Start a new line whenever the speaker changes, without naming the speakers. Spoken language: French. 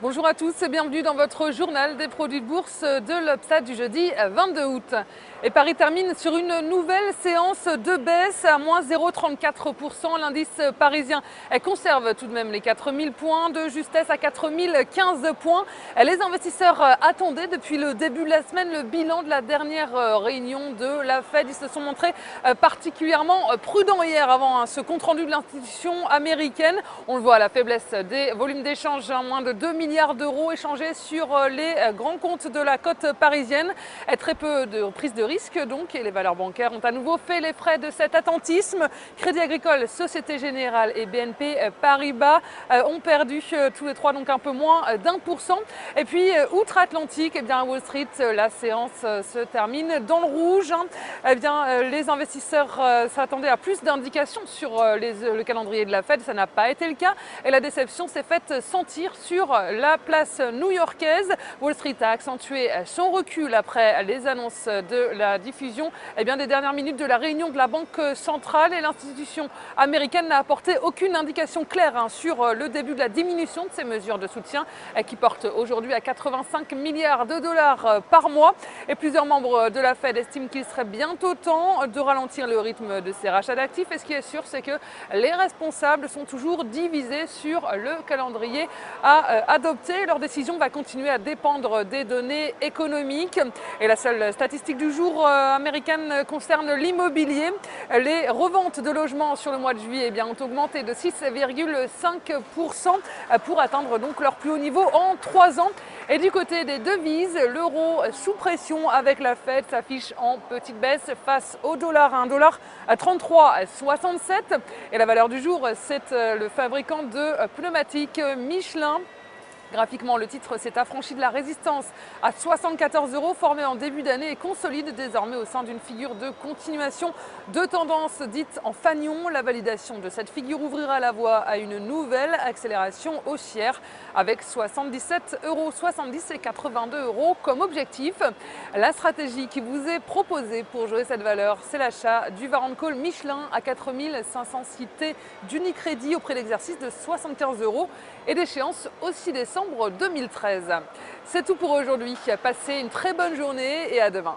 Bonjour à tous et bienvenue dans votre journal des produits de bourse de l'Obstat du jeudi 22 août. Et Paris termine sur une nouvelle séance de baisse à moins 0,34%. L'indice parisien conserve tout de même les 4000 points de justesse à 4015 points. Les investisseurs attendaient depuis le début de la semaine le bilan de la dernière réunion de la Fed. Ils se sont montrés particulièrement prudents hier avant ce compte-rendu de l'institution américaine. On le voit, la faiblesse des volumes d'échange, moins de 2 milliards d'euros échangés sur les grands comptes de la côte parisienne. Très peu de prise de risque donc, et les valeurs bancaires ont à nouveau fait les frais de cet attentisme. Crédit Agricole, Société Générale et BNP Paribas ont perdu tous les trois donc un peu moins d'1%. Et puis outre-Atlantique, à Wall Street, la séance se termine dans le rouge. Les investisseurs s'attendaient à plus d'indications sur le calendrier de la Fed. Ça n'a pas été le cas et la déception s'est faite sentir sur la place new-yorkaise. Wall Street a accentué son recul après les annonces de la diffusion des dernières minutes de la réunion de la Banque centrale, et l'institution américaine n'a apporté aucune indication claire sur le début de la diminution de ces mesures de soutien qui portent aujourd'hui à 85 milliards de dollars par mois. Et plusieurs membres de la Fed estiment qu'il serait bientôt temps de ralentir le rythme de ces rachats d'actifs. Et ce qui est sûr, c'est que les responsables sont toujours divisés sur le calendrier à adopter. Leur décision va continuer à dépendre des données économiques. Et la seule statistique du jour américaine concerne l'immobilier. Les reventes de logements sur le mois de juillet ont augmenté de 6,5% pour atteindre donc leur plus haut niveau en 3 ans. Et du côté des devises, l'euro sous pression avec la Fed s'affiche en petite baisse face au dollar, à 1,3367. Et la valeur du jour, c'est le fabricant de pneumatiques Michelin. Graphiquement, le titre s'est affranchi de la résistance à 74 €, formé en début d'année, et consolide désormais au sein d'une figure de continuation de tendance dite en fanion. La validation de cette figure ouvrira la voie à une nouvelle accélération haussière avec 77,70 € et 82 € comme objectif. La stratégie qui vous est proposée pour jouer cette valeur, c'est l'achat du Warrant Call Michelin à 4500 cités d'Unicredit au prix d'exercice de 75 € et d'échéance au 6 décembre 2013. C'est tout pour aujourd'hui. Passez une très bonne journée et à demain.